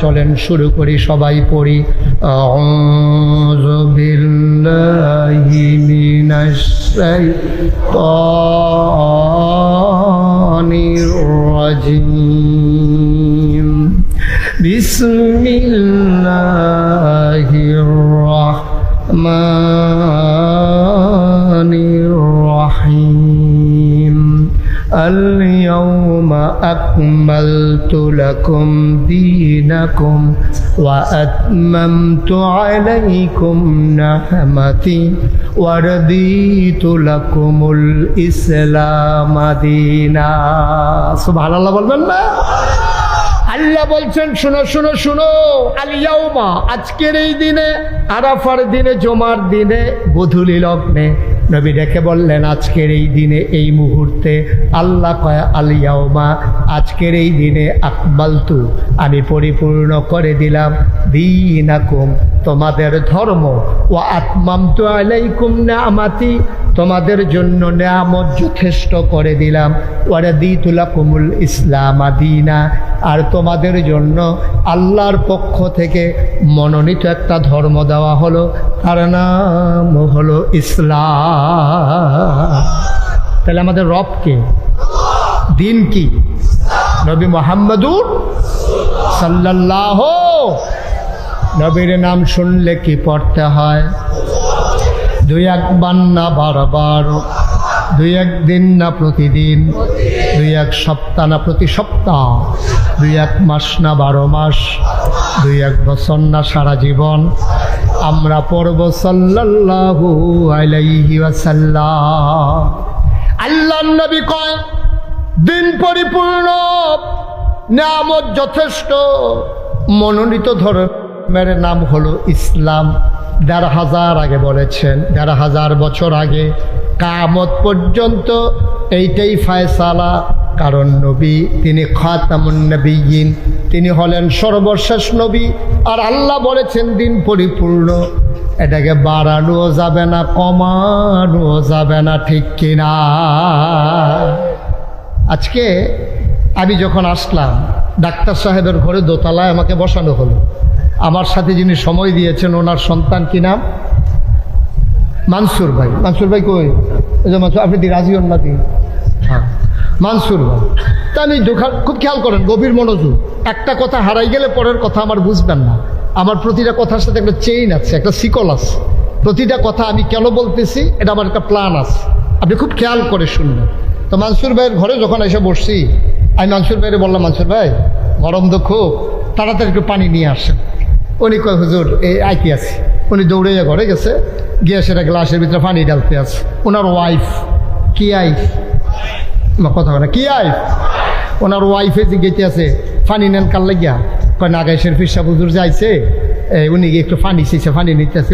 চলেন শুরু করি, সবাই পড়ি আউযু বিল্লাহি মিনাশ শাইতানির রাজিম। বিসমিল্লাহির রাহমানির রাহিম। اليوم أكملت لكم دينكم وأتممت عليكم نعمتي ورضيت لكم الإسلام دينا। سبحان الله বলবেন না? আল্লাহ বলছেন শুনো শুনো শুনো, আল ইয়াউমা, আজকের এই দিনে, আরাফার দিনে, জুমার দিনে, গোধূলি লগ্নে নবী ডেকে বললেন আজকের এই দিনে, এই মুহূর্তে আল্লাহ কয় আল ইয়াউমা, আজকের এই দিনে আকমালতু, আমি পরিপূর্ণ করে দিলাম, দীনাকুম, তোমাদের ধর্ম, ওয়া আতমামতু আলাইকুম নিআমাতি, তোমাদের জন্য নিয়ামত যথেষ্ট করে দিলাম, ওয়া রাদিতু লাকুমুল ইসলাম দীনা, আর তোমাদের জন্য আল্লাহর পক্ষ থেকে মনোনীত একটা ধর্ম দেওয়া হলো, তার নাম হলো ইসলাম। তাহলে আমাদের রব কে? দিন কি? নবী মুহাম্মদুর সাল্লাল্লাহু। নবীর নাম শুনলে কি পড়তে হয়? দুই একবার না বারবার, দুই একদিন না প্রতিদিন, দুই এক সপ্তাহ না প্রতি সপ্তাহ, দুই এক মাস না 12 মাস, দুই এক বছর না সারা জীবন আমরা পড়ব সাল্লাল্লাহু আলাইহি ওয়াসাল্লাম। আল্লাহর নবী কয় দিন পরিপূর্ণ, নিয়ামত যথেষ্ট, মনোনীত ধর্মের নাম হলো ইসলাম। ১৫০০ আগে বলেছেন, ১৫০০ বছর আগে, কিয়ামত পর্যন্ত এইটাই ফায়সালা। কারণ নবী তিনি খাতামুন নবিয়্যিন, তিনি হলেন সর্বশেষ নবী। আর আল্লাহ বলেছেন দিন পরিপূর্ণ, এটাকে বাড়ানোও যাবে না, কমানোও যাবে না, ঠিক কিনা? আজকে আমি যখন আসলাম, ডাক্তার সাহেবের ঘরে দোতলায় আমাকে বসানো হলো। আমার সাথে যিনি সময় দিয়েছেন ওনার সন্তান, কি নাম? মানসুর ভাই। মানসুর ভাই কই? মানসুর, আপনি রাজি হন নাকি? হ্যাঁ, মানসুর ভাই। তা আমি খুব খেয়াল করেন, গভীর মনোযোগ। একটা কথা হারাই গেলে পরের কথা আমার বুঝবেন না। আমার প্রতিটা কথার সাথে একটা চেইন আছে, একটা শিকল আছে। প্রতিটা কথা আমি কেন বলতেছি, এটা আমার একটা প্ল্যান আছে, আপনি খুব খেয়াল করে শুনবেন। তো মানসুর ভাইয়ের ঘরে যখন এসে বসছি, আমি মানসুর ভাইয়ের বললাম, মানসুর ভাই গরম তো খুব, তাড়াতাড়ি একটু পানি নিয়ে আসেন। উনি কয় হুজুর এই আইতে আছে। উনি দৌড়ে ঘরে গেছে, গিয়ে সেটা গ্লাসের ভিতরে পানি ঢালতে আছে। ওনার ওয়াইফ, কি আইফ, কথা বলে কি আইফ, ওনার ওয়াইফে যে গেতে আছে পানি নেন কাল লাগিয়া, কয় নাগাইশের ফিরসা হুজুর যাইছে, উনি একটু পানি চেয়েছে, পানি নিতে আছে।